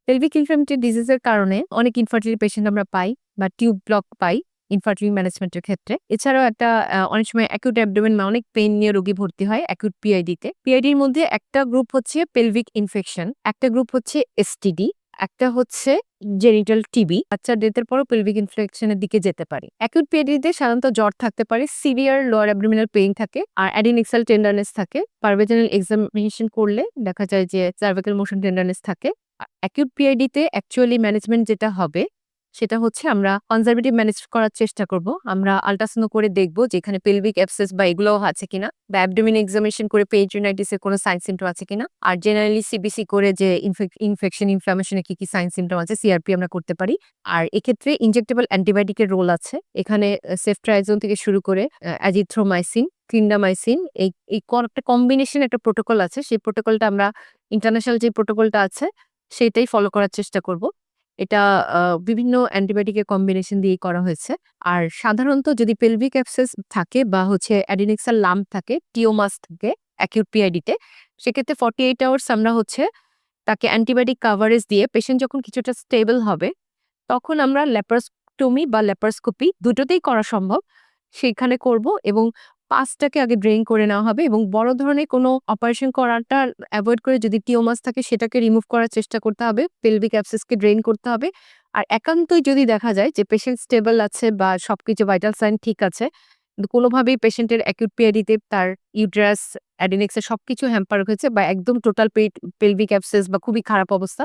Pelvic inflammatory ডিজিজের কারণে অনেক infertility patient আমরা পাই বা টিউব ব্লক পাই ইনফার্টিলিটি ম্যানেজমেন্টের ক্ষেত্রে। এছাড়াও একটা অনেক সময় অ্যাকিউট অ্যাবডোমেন অনেক পেইন নিয়ে রোগী ভর্তি হয় অ্যাকিউট পিআইডিতে। পিআইডির মধ্যে একটা গ্রুপ হচ্ছে পেলভিক ইনফেকশন, একটা গ্রুপ হচ্ছে এসটিডি, একটা হচ্ছে জেনিটাল টিবি। বাচ্চা ডেথের পরও পেলভিক ইনফেকশনের দিকে যেতে পারে। অ্যাকিউট পিআইডিতে সাধারণত জ্বর থাকতে পারে, সিভিয়ার লোয়ার অ্যাবডোমিনাল পেইন থাকে, আর অ্যাডিনেক্সাল টেন্ডারনেস থাকে। পারভেজানাল এক্সামিনেশন করলে দেখা যায় যে সার্ভিক্যাল মোশন টেন্ডারনেস থাকে। অ্যাকিউট পিআইডিতে অ্যাকচুয়ালি ম্যানেজমেন্ট যেটা হবে সেটা হচ্ছে আমরা কনজারভেটিভ ম্যানেজ করার চেষ্টা করব। আমরা আল্ট্রাসাউন্ড করে দেখব যে এখানে পেলভিক অ্যাবসেস বা এগুলোও আছে কিনা, বা অ্যাবডোমিন এক্সামিনেশন করে পেরিটোনাইটিসের কোনো সাইন সিমটম আছে কিনা, আর জেনারেলি সিবিসি করে যে ইনফেকশন ইনফ্লামেশনে কি সাইন সিমটম আছে সিআরপি আমরা করতে পারি। আর এক্ষেত্রে ইনজেক্টেবল অ্যান্টিবায়োটিকের রোল আছে। এখানে সেফট্রাইজোন থেকে শুরু করে অ্যাজিথ্রোমাইসিন, ক্লিন্ডামাইসিন এই একটা কম্বিনেশন একটা প্রোটোকল আছে। সেই প্রোটোকলটা আমরা ইন্টারন্যাশনাল যে প্রোটোকলটা আছে সেটাই ফলো করার চেষ্টা করব। এটা বিভিন্ন অ্যান্টিবায়োটিকের কম্বিনেশন দিয়েই করা হয়েছে। আর সাধারণত যদি পেলভিক অ্যাবসেস থাকে বা হচ্ছে অ্যাডিনেক্সাল লাম্প থাকে, টিওমাস থাকে অ্যাকিউট পিআইডিতে, সেক্ষেত্রে 48 আওয়ার্স আমরা হচ্ছে তাকে অ্যান্টিবায়োটিক কাভারেজ দিয়ে পেশেন্ট যখন কিছুটা স্টেবল হবে তখন আমরা ল্যাপারোস্টোমি বা ল্যাপারোস্কোপি দুটোতেই করা সম্ভব সেখানে করব, এবং পাসটাকে আগে ড্রেন করে নেওয়া হবে এবং বড় ধরনের কোনো অপারেশন করাটা অ্যাভয়েড করে যদি টিওমাস থাকে সেটাকে রিমুভ করার চেষ্টা করতে হবে, পেলভিক অ্যাবসেসকে ড্রেন করতে হবে। আর একান্তই যদি দেখা যায় যে পেশেন্ট স্টেবল আছে বা সবকিছু ভাইটাল সাইন ঠিক আছে, কিন্তু কোনোভাবেই পেশেন্টের অ্যাকিউট পিআইডিতে তার ইউটেরাস অ্যাডিনেক্সে সবকিছু হ্যাম্পার হয়েছে বা একদম টোটাল পেলভিক অ্যাবসেস বা খুবই খারাপ অবস্থা,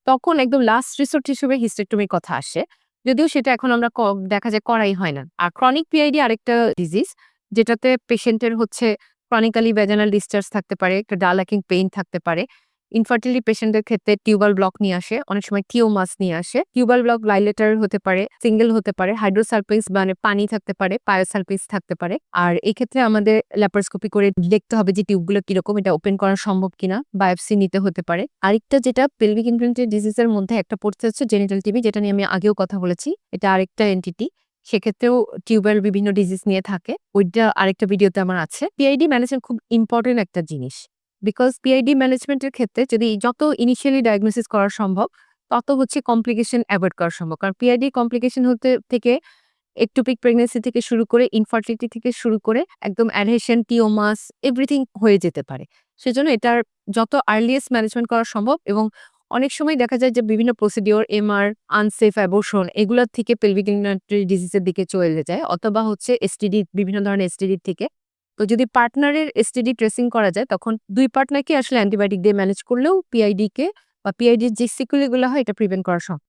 তখন একদম লাস্ট রিসোর্ট হিসেবে হিস্টেক্টমির কথা আসে। যদিও সেটা এখন আমরা দেখা যায় করাই হয় না। আর ক্রনিক পিআইডি আরেকটা ডিজিজ যেটাতে পেশেন্টের হচ্ছে ক্রনিক্যালি ভ্যাজানাল ডিসচার্জ থাকতে পারে, একটা ডাল ল্যাকিং পেইন থাকতে পারে। ইনফার্টিলিটি পেশেন্টের ক্ষেত্রে টিউবাল ব্লক নিয়ে আসে, অনেক সময় টিওমাস নিয়ে আসে। টিউবাল ব্লক বাইলেটার হতে পারে, সিঙ্গেল হতে পারে, হাইড্রোসালপিনস মানে পানি থাকতে পারে, পায়োসালপিনস থাকতে পারে। আর এই ক্ষেত্রে আমাদের ল্যাপারোস্কোপি করে দেখতে হবে যে টিউবগুলো কিরকম, এটা ওপেন করা সম্ভব কিনা, বায়োপসি নিতে হতে পারে। আরেকটা যেটা পেলভিক ইনফ্লামেটরি ডিজিজের মধ্যে একটা পড়তে হচ্ছে জেনিটাল টিবি, যেটা নিয়ে আমি আগেও কথা বলেছি। এটা আরেকটা এন্টিটি, সেক্ষেত্রেও টিউবের বিভিন্ন ডিজিজ নিয়ে থাকে, ওইটা আরেকটা ভিডিওতে আমার আছে। পিআইডি ম্যানেজমেন্ট খুব ইম্পর্টেন্ট একটা জিনিস, বিকজ পিআইডি ম্যানেজমেন্টের ক্ষেত্রে যদি যত ইনিশিয়ালি ডায়াগনোসিস করা সম্ভব তত হচ্ছে কমপ্লিকেশন অ্যাভয়েড করা সম্ভব। কারণ পিআইডি কমপ্লিকেশন হতে থেকে একটোপিক প্রেগন্যান্সি থেকে শুরু করে ইনফার্টিলিটি থেকে শুরু করে একদম অ্যাডহেশন, টিওমাস এভরিথিং হয়ে যেতে পারে। সেজন্য এটার যত আর্লিয়েস্ট ম্যানেজমেন্ট করা সম্ভব, এবং অনেক সময় দেখা যায় যে বিভিন্ন প্রসিডিওর, এমআর, আনসেফ অ্যাবর্শন এগুলোর থেকে পেলভিক ইনফ্লামেটরি ডিজিজের দিকে চলে যায়, অথবা হচ্ছে এসটিডি, বিভিন্ন ধরনের এসটিডি থেকে। তো যদি পার্টনারের এসটিডি ট্রেসিং করা যায় তখন দুই পার্টনারকে আসলে অ্যান্টিবায়োটিক দিয়ে ম্যানেজ করলেও পিআইডি কে বা পিআইডির যে সিকুয়েলগুলো হয় এটা প্রিভেন্ট করা সম্ভব।